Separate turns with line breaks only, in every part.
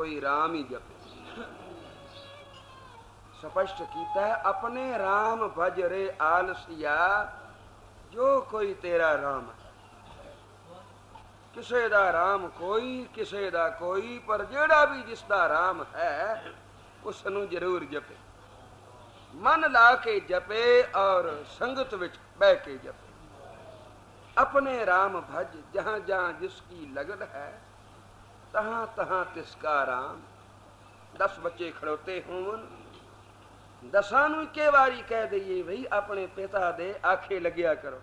कोई राम ही जपे। स्पष्ट कीता है, अपने राम भज रे आलसिया, जो कोई तेरा राम है। किसे दा राम कोई, किसे दा कोई, पर जेड़ा भी जिसदा राम है उसनू जरूर जपे। मन ला के जपे और संगत विच बह के जपे। अपने राम भज, जहां जहां जिसकी लगन है तहां तहां तिसका राम। 10 बच्चे खड़ोते होवन, 10 नूं इक्के वारी कह दईए भई अपने पिता दे आखे लग्या करो।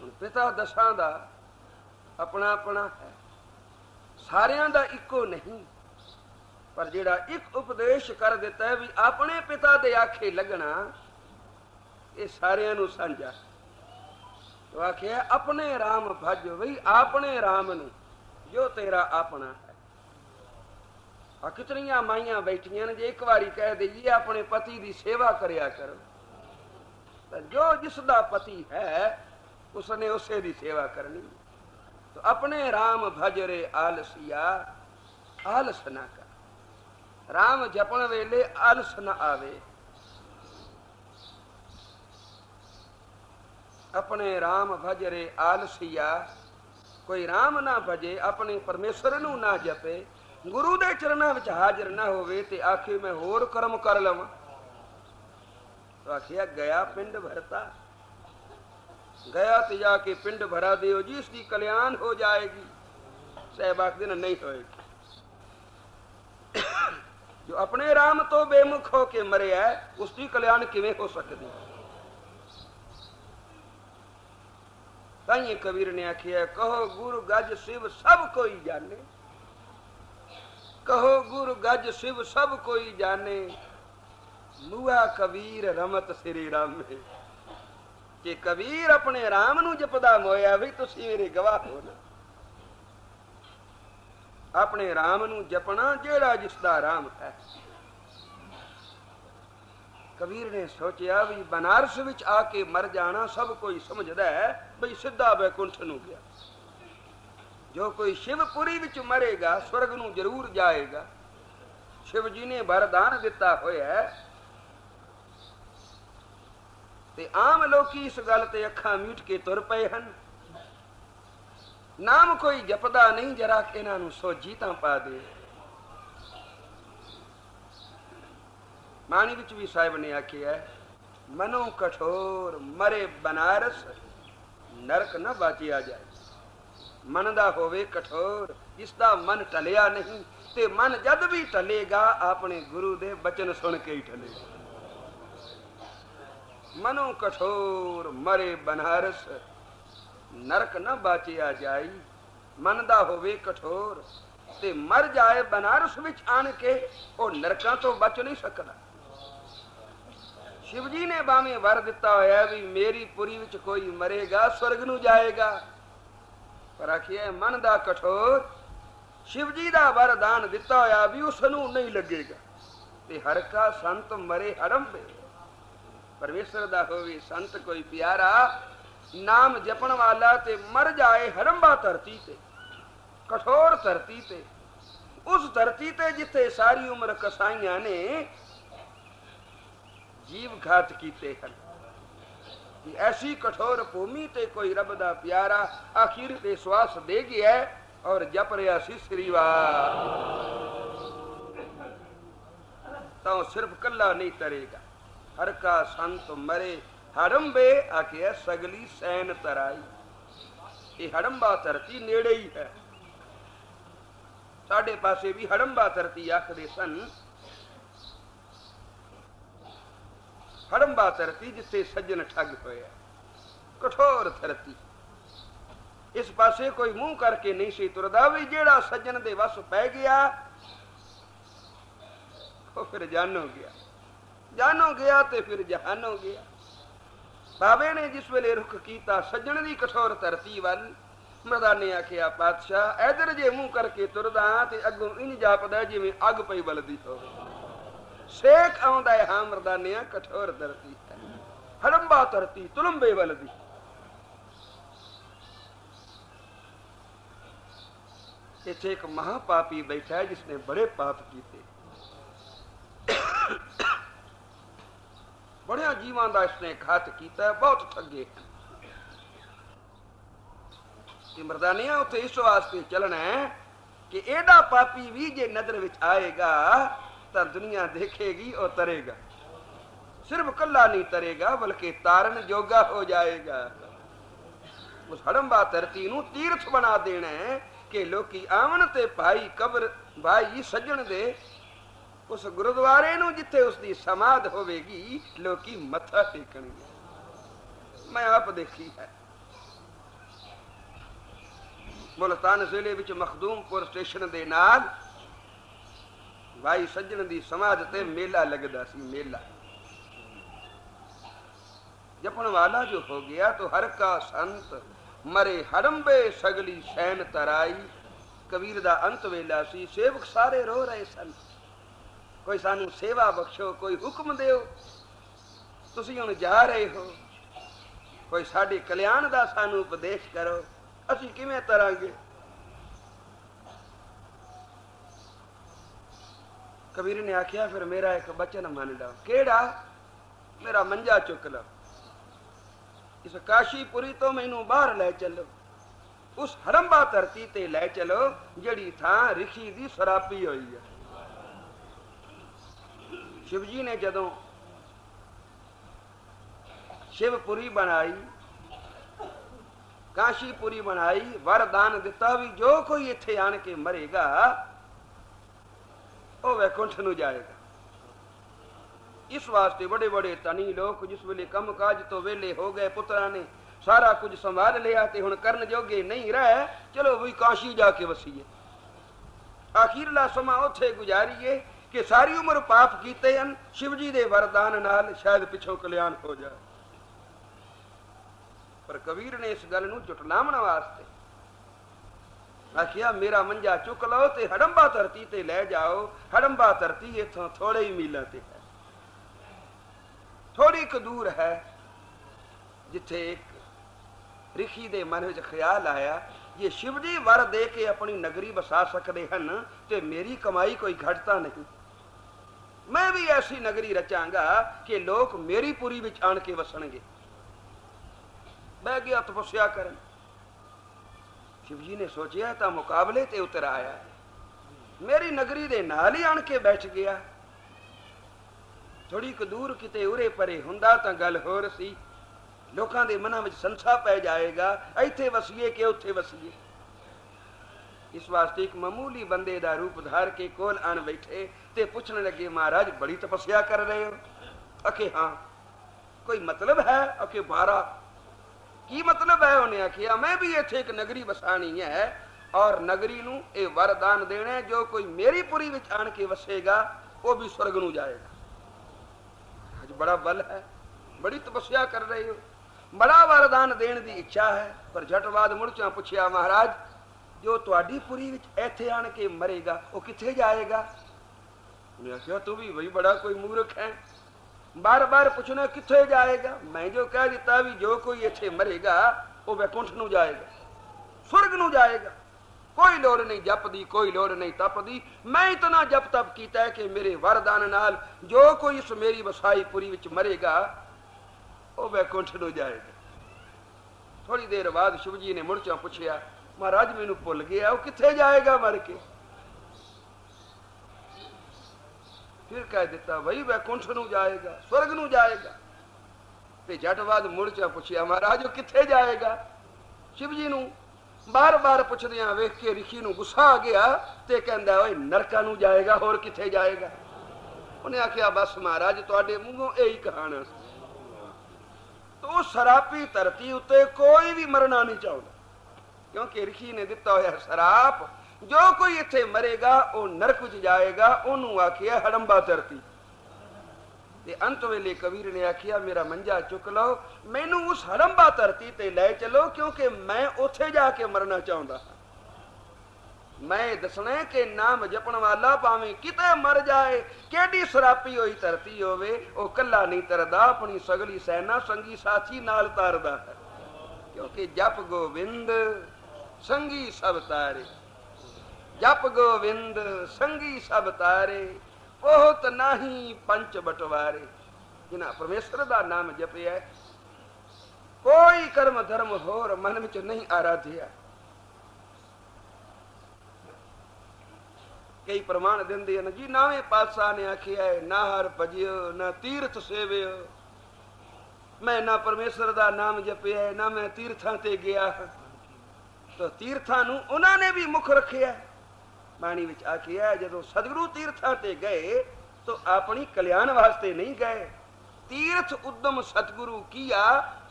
हुण पिता 10 दा अपना अपना है, सारियां दा इक्को नहीं, पर जेड़ा एक उपदेश कर दिता है भी अपने पिता दे आखे लगना, ये सारियां नूं साझा। तो आखे अपने राम भज, वही अपने राम नूं जो तेरा अपना है। आ कितनियां माइयां बैठियां ने, जे एक बारी कह दईए अपने पति की सेवा करया करो, तो जो जिसदा पति है उसने उसे दी सेवा करनी। तो अपने राम भज रे आलसिया, आलस ना कर। राम जपण वेले आलस न आवे। अपने राम भज रे आलसिया, कोई राम ना भजे, अपने परमेश्वर नू ना जपे, गुरु दे चरना विच हाजिर ना होवे ते आखे मैं होर कर्म कर लवां। तो आखिया गया पिंड भरता, गया तो जाके पिंड भरा दियो जी, इसकी कल्याण हो जाएगी। साहब आखदे ने नहीं होएगी। जो अपने राम तो बेमुख हो के मरे है, उसकी कल्याण किवें हो सकती। ताइए कबीर ने आखिया, कहो गुरु गज शिव सब कोई जाने, कहो गुरु गज शिव सब कोई जाने, मुआ कबीर रमत श्री राम में। कि कबीर अपने राम नू जपदा मोया भी तुसी मेरे गवाह हो ना। अपने राम नू जपना जेड़ा जिसदा राम है। कबीर ने सोचा भी बनारस विच आके मर जाना सब कोई समझदा है बई सीधा बैकुंठ नू गया। जो कोई शिवपुरी विच मरेगा स्वर्ग नू जरूर जाएगा। शिव जी ने वरदान दिता होया है, ते आम लोकी इस गल ते अखां मीट के तुर पए हन। नाम कोई जपदा नहीं, जरा इन्हां नू सोझी तां पा दे। बाणी विच भी साहिब ने आखिया, मनो कठोर मरे बनारस, नरक न बाचिया जाए। मन दा होवे कठोर, जिसदा मन टलिया नहीं, ते मन जद भी टलेगा अपने गुरु दे बचन सुन के ही टलेगा। मनो कठोर मरे बनारस, नरक न बाचिया जाई। मन दा होवे कठोर ते मर जाए बनारस विच आन के, ओ नरकां तो बच नहीं सकदा। शिव जी ने बावें वर दिता होया भी मेरी पुरी विच कोई मरेगा स्वर्ग नू जाएगा, पर आखिए मन दा कठोर, शिव जी दा वरदान दिता होया भी उसनू नहीं लगेगा। ते हर का संत मरे हड़ंबे। परमेश्वर दा होवे संत कोई प्यारा, नाम जपण वाला ते मर जाए हड़ंबा धरती ते, कठोर धरती ते, उस धरती ते जिथे सारी उम्र कसाईयां ने जीव घात कीते हैं। ऐसी कठोर भूमि ते कोई रब दा प्यारा आखिर ते श्वास दे गया और जप रहा सी श्रीवार, तो सिर्फ कला नहीं तरेगा। हर का संत मरे हड़ंबे, आखे सगली सैन तराई। ये हड़ंबा धरती नेड़े ही है। साडे पासे भी हड़ंबा धरती आखदे सन। हड़ंबा धरती जिथे सज्जन ठग होया, कठोर धरती। इस पासे कोई मुंह करके नहीं सी तुरदा भी जेड़ा सज्जन दे वस पै गया वो फिर जानो गया, जानो गया ते फिर जहानो गया। बाबे ने जिस वेले रुख कीता सज्जन दी कठोर धरती वल, मर्दाने आखिया पातशाह इधर जे मुंह करके तुरदा ते अगों इंज जापदा जिवें अग पई बलदी होवे। शेख आउंदा है हां मर्दाने, कठोर धरती है, हड़ंबा धरती तुलंबे वलदी। इत्थे एक महापापी बैठा है जिसने बड़े पाप किए, बड़िया जीवां दा इसने घात किया है, बहुत ठगे हैं। मरदानिया उत्थे इस वास्ते चलना है कि एडा पापी भी जे नजर विच आएगा तो दुनिया देखेगी और तरेगा। सिर्फ कला नहीं तरेगा बल्कि तारन जोगा हो जाएगा। उस हड़ंबा धरती नूं तीर्थ बना देना है कि लोकी आवन ते भाई कब्र भाई सज्जन दे उस गुरुद्वारे नूं जिथे उसकी समाध होवेगी लोकी मत्था टेकणगे। मैं आप देखी है मुल्तान जिले विच मखदूमपुर स्टेशन दे नाल भाई सज्जन दी समाध ते मेला लगदा सी। मेला जपन वाला जो हो गया तो हर का संत मरे हड़ंबे सगली सैन तराई। कबीर दा अंत वेला सी, सेवक सारे रो रहे सन, कोई सानू सेवा बख्शो, कोई हुक्म दिओ, तुसीं हुण जा रहे हो, कोई साडे कल्याण दा सानू उपदेश करो, असीं किवें तरांगे। कबीर ने आख्या फिर मेरा एक बचन मन लो। केड़ा? मेरा मंजा चुक लो, इस काशीपुरी तो मैनू बाहर लै चलो, उस हड़ंबा धरती ते लै चलो जड़ी थां ऋषि दी सरापी हुई है। शिव जी ने जदों शिवपुरी बनाई, काशीपुरी बनाई, वरदान दिता भी जो कोई इत्थे आन के मरेगा वो वैकुंठ नूं जाएगा। इस वास्ते बड़े बड़े धनी लोग जिस वेले कम काज तो वेले हो गए, पुत्रा ने सारा कुछ संभाल लिया ते हुण करन जोगे नहीं रहे, चलो भी काशी जाके वसीए, आखिरला समा उत्थे गुजारीए कि सारी उम्र पाप कीते हन, शिव जी दे वरदान नाल शायद पिछों कल्याण हो जाए। पर कबीर ने इस गल नूं झुटलावण वास्ते आखिया मेरा मंजा चुक लो ते हड़ंबा धरती ते लै जाओ। हड़ंबा धरती इथों थोड़े ही मीलां ते है, थोड़ी क दूर है, जिथे एक ऋषि दे मन विच ख्याल आया ये शिव जी वर दे के अपनी नगरी बसा सकते हैं ते मेरी कमाई कोई घटता नहीं, मैं भी ऐसी नगरी रचांगा कि लोग मेरी पुरी विच आन के वसणगे। बह गया तपस्या करन। शिव जी ने सोचा तो मुकाबले ते उतर आया, मेरी नगरी दे नाल ही आन के बैठ गया। थोड़ी क दूर किते उरे परे हुंदा तां गल होर सी, लोकां दे मनां विच संसा पै जाएगा, इत्थे वसीए कि उत्थे वसीए। इस वास्ते एक मामूली बंदे दा रूप धार के कोल आन बैठे ते पुछण लगे महाराज बड़ी तपस्या कर रहे हो? अखे हाँ। कोई मतलब है? अखे बारा। की मतलब है? उन्हें आखिया मैं भी इत्थे एक नगरी बसानी है और नगरी नूं ए वरदान देना है जो कोई मेरी पुरी विच आन के वसेगा वो भी स्वर्ग नूं जाएगा। आज बड़ा बल है, बड़ी तपस्या कर रहे हो, बड़ा वरदान देने की इच्छा है, पर झट बाद मुड़चा पूछया महाराज जो तुहाडी पुरी विच इत्थे आन के मरेगा वो किथे जाएगा? उन्हें आखिया तू भी भाई बड़ा कोई मूर्ख है, बार बार पूछना किथे जाएगा। मैं जो कह दिता भी जो कोई इत्थे मरेगा वो वैकुंठ नूं जाएगा, स्वर्ग नूं जाएगा, कोई लोड़ नहीं जप दी, कोई लोड़ नहीं तप दी। मैं इतना जप तप किया है कि मेरे वरदान नाल जो कोई इस मेरी वसाई पुरी विच मरेगा वो वैकुंठ नूं जाएगा। थोड़ी देर बाद शिव जी ने मुड़चा पूछया महाराज मैनू भुल गया वो किथे जाएगा मर के? फिर कह दिता भाई वैकुंठ नूं जाएगा, स्वर्ग नूं जाएगा। ते झट बाद मुड़चा पूछया महाराज वो किथे जाएगा? शिव जी नूं बार बार पुछदियां वेख के ऋषि नूं गुस्सा आ गया ते कहंदा ओए नरका नूं जाएगा, होर किथे जाएगा? उन्हें आख्या बस महाराज तुहाडे मूंहों यही कहाना। तो सरापी धरती उत्ते कोई भी मरना नहीं चाहता, क्योंकि ऋषि ने दिता होया सराप जो कोई इत्थे मरेगा वो नरक विच जाएगा। उन्होंने आखिया हड़ंबा धरती। ते अंत वेले कबीर ने आखिया मेरा मंजा चुक लो, मैनू उस हड़ंबा धरती ते लै चलो क्योंकि मैं उत्थे जाके मरना चाहता। मैं दसना कि नाम जपण वाला भावें किते मर जाए, केडी सरापी हुई धरती होवे वो कला नहीं तरदा, अपनी सगली सेना संगी साथी नाल तारदा है, क्योंकि जप गोविंद संगी सब तारे। जप गोविंद संगी सब तारे, बहुत नाही पंच बटवारे। जिन्हें परमेश्वर का नाम जपिया, कोई कर्म धर्म होर मन विच नहीं आराध्या। कई प्रमाण देंदे हैं जी, नावे पातशाह ने आखिया है ना हर भजियो ना तीर्थ सेवियो। मैं ना परमेश्वर का नाम जपिया है, ना मैं तीर्थां ते गया। तो तीर्थां नूं उन्होंने भी मुख रखिया। बाणी विच आखिया है जदों सतगुरु तीर्थां ते गए तो अपनी कल्याण वास्ते नहीं गए। तीर्थ उद्यम सतगुरु किया,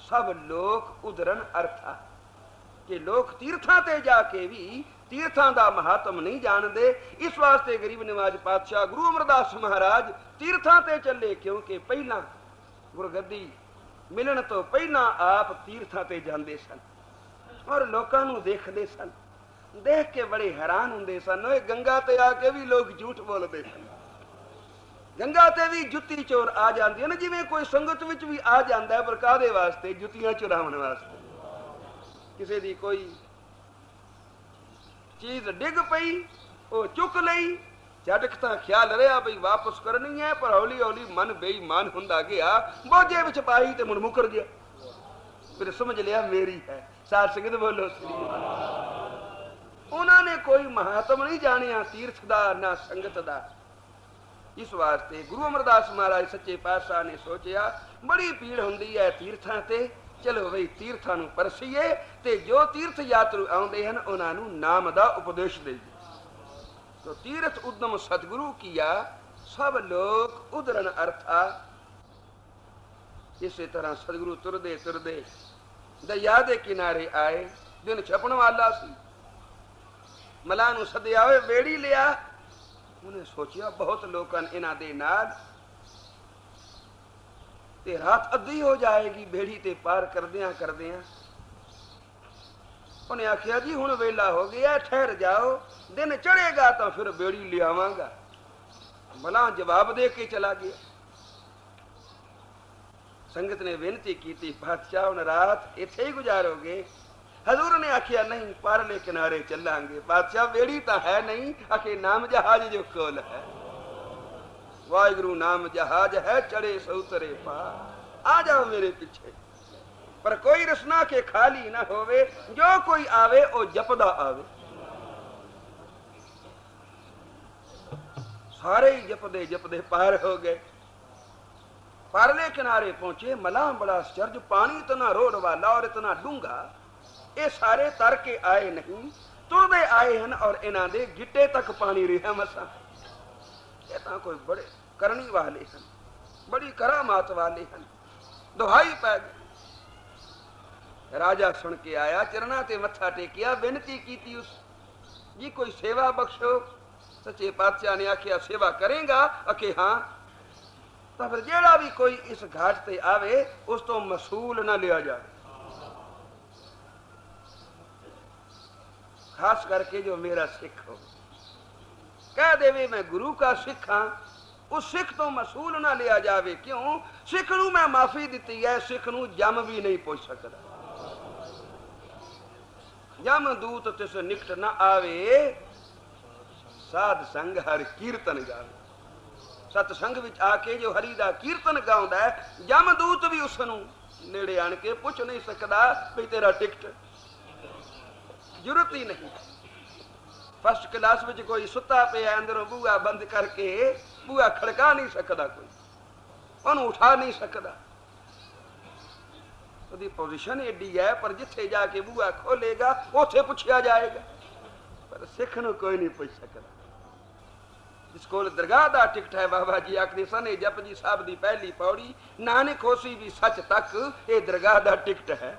सब लोक उदरन अर्था। कि लोग तीर्थां ते जाके भी तीर्थां दा महात्म नहीं जानते। इस वास्ते गरीब निवाज पातशाह गुरु अमरदास महाराज तीर्थां ते चले, क्योंकि पहला गुरगद्दी मिलन तो पहला आप तीर्थां ते जांदे सन और लोकां नूं देखदे सन। देख के बड़े हैरान हुंदे सन। ओए गंगा ते आके भी लोग झूठ बोलते सन। गंगा ते भी जुत्ती चोर आ जाती है ना, जिवें कोई संगत विच भी आ जाता है, पर काहदे वास्ते? जुत्तियां चुरावन वास्ते। किसी दी कोई चीज डिग पई, वो चुक लई, झटक तां ख्याल रहा बई वापस करनी है, पर हौली हौली मन बेईमान हुंदा गया, बोझे विच पाई ते मुड़ मुकर गया। फिर समझ लिया मेरी है। साध संगत बोलो श्री। उन्होंने कोई महात्म नहीं जानिया तीर्थ दा ना संगत दा। इस वास्ते गुरु अमरदास महाराज सच्चे पातशाह ने सोचा बड़ी भीड़ हुंदी है तीर्थां ते, चलो बई तीर्थां नूं परसीए ते जो तीर्थ यात्रु आउंदे हन उन्हां नूं नाम दा उपदेश देईए। तो तीर्थ उद्यम सतगुरु किया, सब लोग उदरन अर्था। इसी तरह सतगुरु तुरदे तुरदे दरिया दे किनारे आए। दिन छपण वाला सी। मलाह नूं सद्दिया, होए बेड़ी लिया। उन्हें सोचिया बहुत लोगों इन्हां दे नाल ते रात अद्धी हो जाएगी बेड़ी ते पार करदियां करदियां। उन्हें आखिया जी हुण वेला हो गया, ठहर जाओ, दिन चढ़ेगा तो फिर बेड़ी ले आवांगा। मलाह जवाब दे के चला गया। संगत ने बेनती की, बादशाह हुण रात इत्थे ही गुजारोगे? हजूर ने आखिया नहीं, पारले किनारे चलांगे। बादशाह बेड़ी तो है नहीं, आखे नाम जहाज जो कोल है। वाहिगुरु नाम जहाज है, चढ़े सो उतरे पार। आ जाओ मेरे पीछे, पर कोई रसना के खाली ना होवे, जो कोई आवे ओ जपदा आवे। सारे ही जपदे जपदे पार हो गए। पारले किनारे पहुंचे। मलाह बड़ा आश्चर्य, पानी इतना रोड वाला और इतना डूंगा, ये सारे तर के आए नहीं, तुरदे आए हैं और इन्हां दे गिट्टे तक पानी रहा मसा। ये तां कोई बड़े करनी वाले हैं, बड़ी करामात वाले हैं। दुहाई पै गए। राजा सुन के आया, चरणा ते मत्था टेकिया, बेनती की उस जी कोई सेवा बख्शो। सच्चे पातशाह ने आखिया सेवा करेगा? आखे हाँ। तो फिर जेड़ा भी कोई इस घाट ते आवे उस तो मसूल ना लिया जाए, खास करके जो मेरा सिख हो। कह देवे मैं गुरु का सिख हाँ, उस सिख तो मसूल ना लिया जावे। क्यों? सिख नूं मैं माफी दी है, सिख नूं जम भी नहीं पुछ सकता। जम दूत तिस निकट ना आवे, साध संग हर कीर्तन गावे। सतसंग विच आके जो हरि दा कीर्तन गाउंदा है, जम दूत भी उस नूं नेड़े आण के पुछ नहीं सकदा भी तेरा टिकट। जरूरत ही नहीं। फर्स्ट क्लास में कोई सुता पे अंदरों बूआ बंद करके बूआ खड़का नहीं सकता, कोई उन्होंने उठा नहीं सकता। उसकी पोजीशन एडी है, पर जिथे जाके बूआ खोलेगा उथे पूछा जाएगा। पर सिख नूं कोई नहीं पूछ सकता। जिस कोल दरगाह दा टिकट है, बाबा जी आखदे सन जपजी साहब दी पहली पौड़ी, नानक होसी भी सच तक, ये दरगाह दा टिकट है।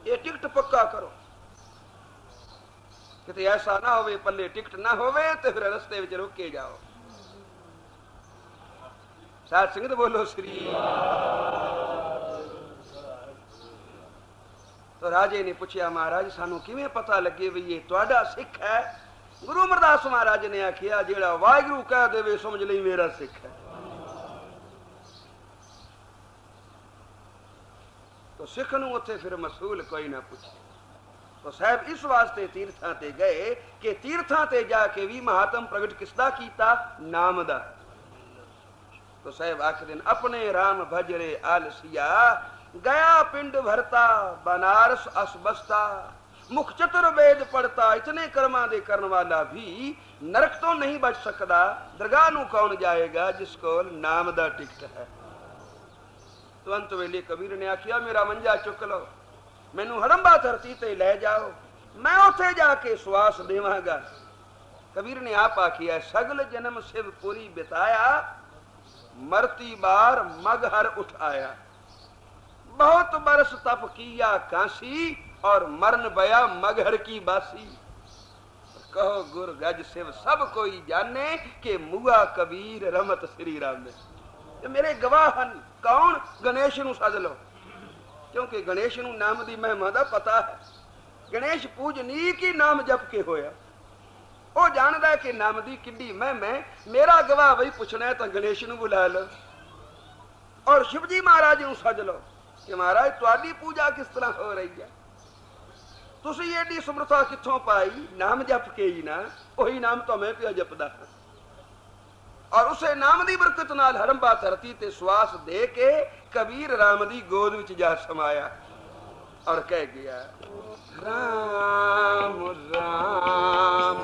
ये टिकट पक्का करो, किते ऐसा ना होवे पल्ले टिकट ना होवे तो फिर रस्ते विच रुके जाओ। साध संगत बोलो श्री। तो राजे ने पूछा, महाराज सानू किवें पता लगे भी ये तुहाडा सिख है? गुरु अमरदास महाराज ने आखिया जेड़ा वाहिगुरु कह देवे समझ लई मेरा सिख है। तो सिख नूं उत्थे फिर मसूल कोई ना पूछे। तो साहब इस वास्ते तीर्थां ते गए कि तीर्थां ते जाके भी महात्म प्रगट किसदा कीता? नाम दा। तो साहब आखिर दिन अपने राम भजरे आलसिया, गया पिंड भरता बनारस अस बसता, मुख चतुर्वेद पढ़ता, इतने कर्मा दे करन वाला भी नरक तो नहीं बच सकता। दरगाह नू कौन जाएगा जिसको नाम दा टिकट है। तो अंत वेले कबीर ने आखिया मेरा मंजा चुक लो, मैनू हड़ंबा धरती ते लै जाओ, मैं उथे जाके श्वास देवांगा। कबीर ने आप आखिया सगल जन्म शिवपुरी बिताया, मरती बार मगहर उठाया। बहुत बरस तप किया काशी, और मरण बया मगहर की बासी। कहो गुर गज शिव सब कोई जाने, कि मुआ कबीर रमत श्री राम में। ये मेरे गवाहन कौन? गणेश नू सद लो, क्योंकि गणेश नू नाम दी महिमा दा पता है। गणेश पूजनीक ही नाम जप के होया, वो जानदा है कि नाम दी किड्डी महिमा है। मेरा गवाह वही पूछना है तो गणेश नू बुला लो, और शिव जी महाराज नू सद लो कि महाराज तुहाडी पूजा किस तरह हो रही है, तुसी एडी समर्था कित्थों पाई? नाम जप के ही ना, वही नाम तो मैं पिया जपदा हां। और उसे नाम दी बरकत नाल हरंबा धरती ते श्वास दे के कबीर राम दी गोद विच जा समाया, और कह गया राम राम